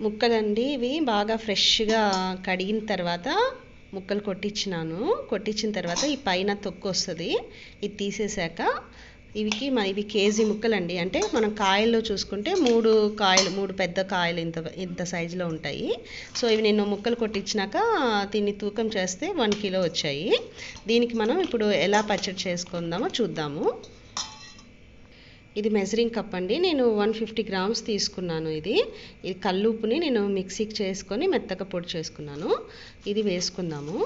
ముక్కలండి ఇవి బాగా ఫ్రెష్గా కడిగిన తర్వాత ముక్కలు కొట్టించిన తర్వాత ఈ పైన తొక్కు వస్తుంది, ఇది తీసేసాక ఇవి కేజీ ముక్కలండి. అంటే మనం కాయల్లో చూసుకుంటే మూడు పెద్ద కాయలు ఇంత సైజులో ఉంటాయి. సో ఇవి నేను ముక్కలు కొట్టించినాక దీన్ని తూకం చేస్తే 1 కిలో వచ్చాయి. దీనికి మనం ఇప్పుడు ఎలా పచ్చడి చేసుకుందామో చూద్దాము. ఇది మెజరింగ్ కప్ అండి. నేను 150 గ్రామ్స్ తీసుకున్నాను. ఇది కల్లుప్పుని నేను మిక్సీకి చేసుకొని మెత్తగా పొడి చేసుకున్నాను. ఇది వేసుకుందాము.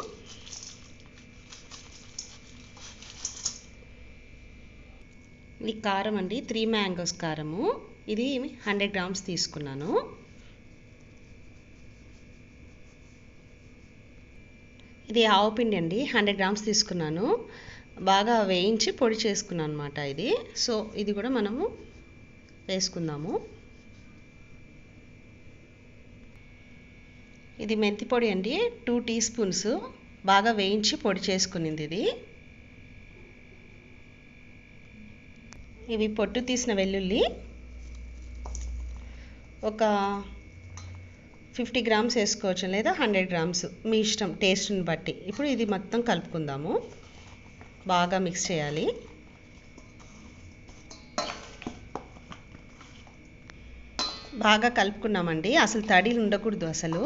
ఇది కారం అండి, 3 మ్యాంగోస్ కారము. ఇది 100 గ్రామ్స్ తీసుకున్నాను. ఇది ఆవపిండి అండి, 100 గ్రామ్స్ తీసుకున్నాను. బాగా వేయించి పొడి చేసుకున్నాను అనమాట ఇది. సో ఇది కూడా మనము వేసుకుందాము. ఇది మెంతి పొడి అండి, 2 టీ స్పూన్స్ బాగా వేయించి పొడి చేసుకునింది ఇది. ఇవి పొట్టు తీసిన వెల్లుల్లి ఒక 50 గ్రామ్స్ వేసుకోవచ్చు, లేదా 100 గ్రామ్స్ మీ ఇష్టం, టేస్ట్ని బట్టి. ఇప్పుడు ఇది మొత్తం కలుపుకుందాము, బాగా మిక్స్ చేయాలి. బాగా కలుపుకున్నామండి, అసలు తడిలు ఉండకూడదు అసలు.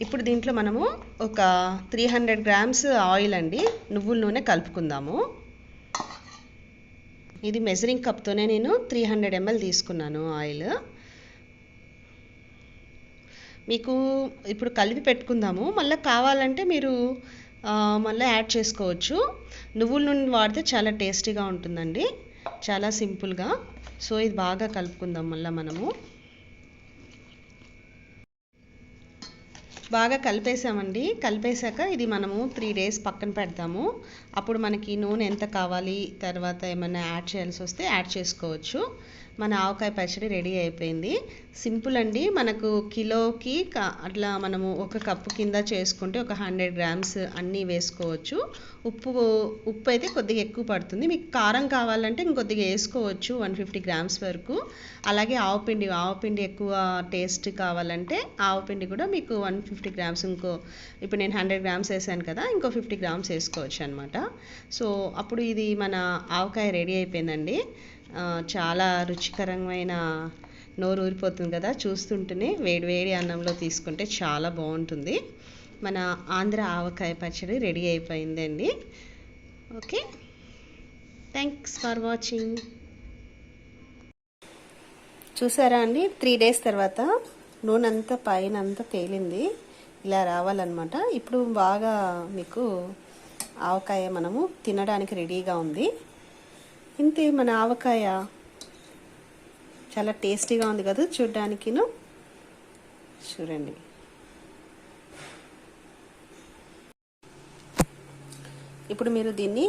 ఇప్పుడు దీంట్లో మనము ఒక 300 గ్రామ్స్ ఆయిల్ అండి, నువ్వుల నూనె కలుపుకుందాము. ఇది మెజరింగ్ కప్తోనే నేను 300 ml తీసుకున్నాను ఆయిల్. మీకు ఇప్పుడు కలిపి పెట్టుకుందాము, మళ్ళీ కావాలంటే మీరు మళ్ళీ యాడ్ చేసుకోవచ్చు. నువ్వుల నూనె వాడితే చాలా టేస్టీగా ఉంటుందండి, చాలా సింపుల్గా. సో ఇది బాగా కలుపుకుందాం. మళ్ళీ మనము బాగా కలిపేసామండి. కలిపేశాక ఇది మనము 3 days పక్కన పెడతాము. అప్పుడు మనకి నూనె ఎంత కావాలి, తర్వాత ఏమైనా యాడ్ చేయాల్సి వస్తే యాడ్ చేసుకోవచ్చు. మన ఆవకాయ పచ్చడి రెడీ అయిపోయింది. సింపుల్ అండి. మనకు కిలోకి అట్లా మనము ఒక కప్పు కింద చేసుకుంటే ఒక 100 గ్రామ్స్ అన్నీ వేసుకోవచ్చు. ఉప్పు అయితే కొద్దిగా ఎక్కువ పడుతుంది. మీకు కారం కావాలంటే ఇంకొద్దిగా వేసుకోవచ్చు, 150 గ్రామ్స్ వరకు. అలాగే ఆవపిండి ఎక్కువ టేస్ట్ కావాలంటే ఆవపిండి కూడా మీకు 150 గ్రామ్స్, ఇప్పుడు నేను 100 గ్రామ్స్ వేసాను కదా, ఇంకో 50 గ్రామ్స్ వేసుకోవచ్చు అనమాట. సో అప్పుడు ఇది మన ఆవకాయ రెడీ అయిపోయిందండి. చాలా రుచికరమైన, నోరు ఊరిపోతుంది కదా చూస్తుంటేనే. వేడి అన్నంలో తీసుకుంటే చాలా బాగుంటుంది. మన ఆంధ్ర ఆవకాయ పచ్చడి రెడీ అయిపోయిందండి. Okay, thanks for watching. చూసారా అండి, 3 days తర్వాత నూనె అంతా పైన అంతా తేలింది, ఇలా రావాలన్నమాట. ఇప్పుడు బాగా మీకు ఆవకాయ మనము తినడానికి రెడీగా ఉంది. ఇంతే మన ఆవకాయ. చాలా టేస్టీగా ఉంది కదా చూడ్డానికిను. చూడండి, ఇప్పుడు మీరు దీన్ని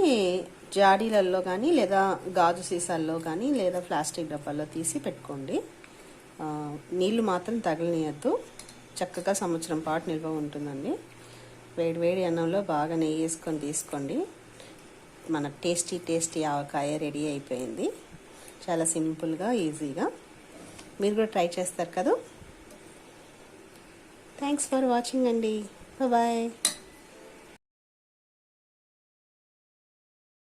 జాడీలలో కానీ, లేదా గాజు సీసాల్లో కానీ, లేదా ప్లాస్టిక్ డబ్బాల్లో తీసి పెట్టుకోండి. నీళ్ళు మాత్రం తగలనియద్దు. చక్కగా సంవత్సరం పాటు నిల్వ ఉంటుందండి. వేడి అన్నంలో బాగా నెయ్యి వేసుకొని తీసుకోండి. మన టేస్టీ ఆవకాయ రెడీ అయిపోయింది. చాలా సింపుల్గా, ఈజీగా. మీరు కూడా ట్రై చేస్తారు కదా. థ్యాంక్స్ ఫర్ వాచింగ్ అండి. బాయ్.